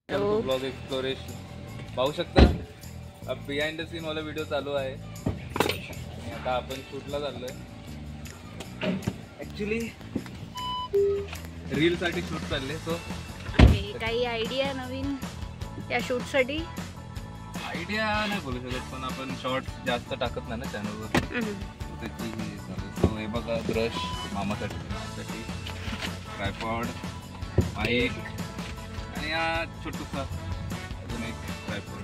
Blog exploration पाहू शकता. अब बिहाइंड द सीन वाला व्हिडिओ चालू आहे आणि आता आपण शूटला चाललोय. ऍक्च्युली रील साठी शूट चालले. सो काही आयडिया नवीन या शूट साठी? आयडिया नाही बोलू शकत, पण आपण शॉर्ट्स जास्त टाकत नाही ना चॅनलवर, त्याची सो हे बघा ब्रश मामासाठी, ट्रायपॉड, माईक आणि हा छोटूसा अजून एक ट्रायपॉड.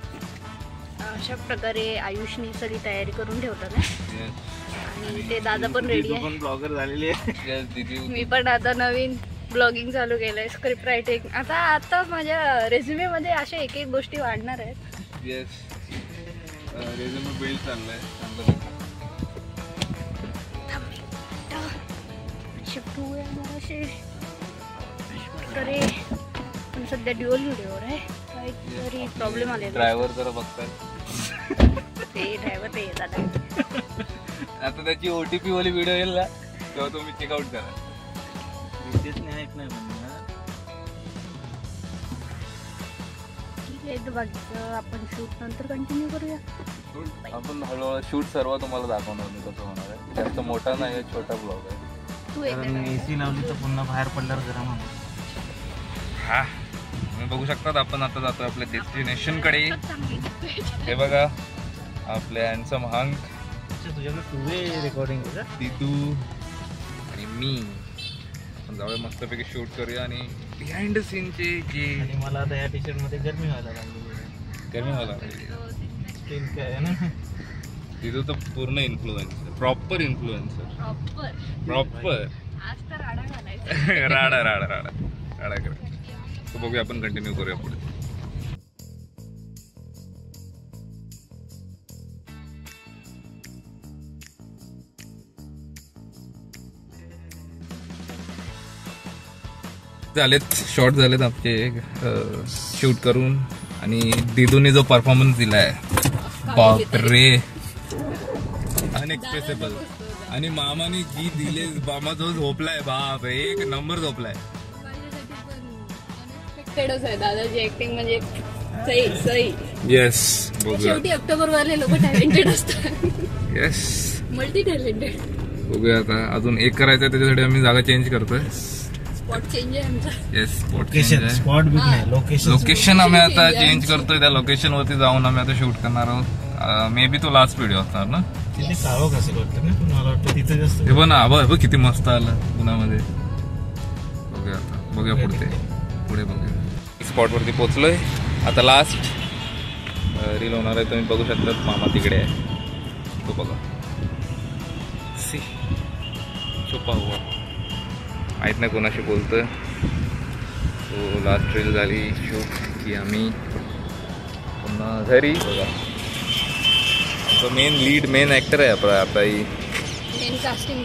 अशा प्रकारे आयुषनी सगळी तयारी करून ठेवलं ना. आणि ते दादा पण रेडी आहे, पण ब्लॉगर झालेली आहे. मी पण आता नवीन ब्लॉगिंग चालू केलंय, स्क्रिप्ट रायटिंग. आता माझ्या रेझ्युमे मध्ये अशा एक एक गोष्टी वाढणार आहेत. येस, रेझ्युमे बिल्ड चाललाय चांगलं. शिफ्ट होऊया मगाशी. अरे पण सध्या ड्युअल व्हिडिओवर आहे, काहीतरी प्रॉब्लेम आले. ड्रायव्हर जरा बघतात ते ड्रायव्हर ते येतात. आता त्याची OTP वाली व्हिडिओ येईल ना तेव्हा तुम्ही चेकआउट करा. बाकीचं आपण शूट नंतर कंटिन्यू करूया. आपण हळूहळू शूट सर्व तुम्हाला दाखवणार मी कसं होणार आहे. जास्त मोठा नाही, छोटा ब्लॉग आहे. AC लावली तर पुन्हा बाहेर पडल्यावर गरम होणार. हा तुम्ही बघू शकतात. आपण आता जातो आपल्या डेस्टिनेशन कडे. हे बघा आपले हँडसम हंक, तुझ्याकडे रेकॉर्डिंग दिदू आणि मी. आपण जाऊया मस्तपैकी शूट करूया आणि बिहाइंड द सीनचे जे. आणि मला आता या टी-शर्ट मध्ये गरमी व्हायला लागली. काय आहे ना, दिदू तर पूर्ण इन्फ्लुएन्सर, प्रॉपर इन्फ्लुएन्सर, प्रॉपर राडा कर. तो बघूया, आपण कंटिन्यू करूया पुढे. झालेत शॉर्ट झालेत आपले शूट करून. आणि दिदूने जो परफॉर्मन्स दिलाय बाप रे, अनएक्सप्रेसेबल. आणि मामाने जी दिले, मामा जो झोपलाय बाप एक नंबर झोपलाय. दादाची ऍक्टिंग म्हणजे सही. येस, शेवटी ऑक्टोबर वाले लोक टॅलेंटेड असतात. Yes, multi talented. बघूया आता अजून एक करायचं, त्याच्यासाठी आम्ही जागा चेंज करतोय. स्पॉट चेंज आहे आमचा. येस, स्पॉट लोकेशन आम्ही आता चेंज करतोय. त्या लोकेशन वरती जाऊन आम्ही आता शूट करणार आहोत. मे बी तो लास्ट व्हिडिओ असणार ना. तिथे सावक असेल वाटतं ना, पण मला वाटतं तिथे जास्त. हे बघ ना, बघ किती मस्त आलं पुण्यामध्ये. बघूया आता, बघूया पुढे बघूया. स्पॉट वरती पोहोचलोय आता. लास्ट रील होणार आहे, तुम्ही बघू शकता. मामा तिकडे आहे, तो बघा. सी छुपा हुआ, माहित नाही कोणाशी बोलतोय. तो लास्ट रील झाली शूट की आम्ही पुन्हा घरी. बघा मेन ऍक्टर आहे आता ही. मेन कास्टिंग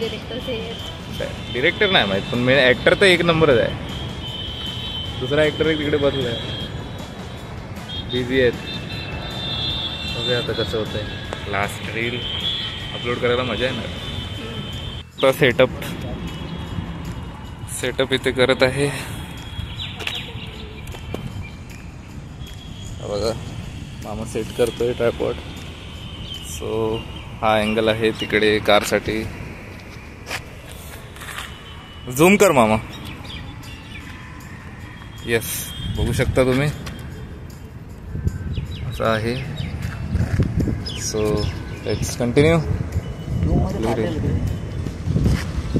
डिरेक्टर नाही माहित, पण मेन ऍक्टर तर एक नंबरच आहे. दुसरा ऍक्टर एक तिकडे बसलाय, बिझी आहेत. बघूया आता कसं होतंय. लास्ट रील अपलोड करायला मजा येणार. आता सेटअप इथे करत आहे. बघा मामा सेट करतोय ट्रायपॉड. सो हा अँगल आहे तिकडे कारसाठी. झूम कर मामा. येस, बघू शकता तुम्ही असं आहे. So let's continue.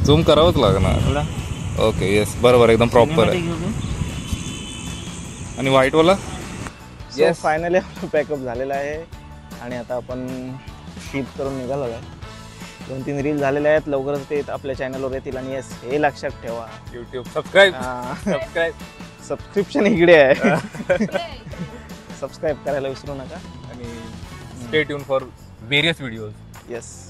झूम करावंच लागणार. ओके, येस, बरोबर, एकदम प्रॉपर आहे. आणि व्हाईटवाला. येस, फायनली आपलं पॅकअप झालेलं आहे आणि आता आपण शूट करून निघालो आहे. 2-3 रील झालेल्या आहेत, लवकरच ते आपल्या चॅनलवर येतील. आणि येस, हे लक्षात ठेवा, यूट्यूब सबस्क्रिप्शन इकडे आहे. सबस्क्राईब करायला विसरू नका. आणि stay tune for various videos. Yes.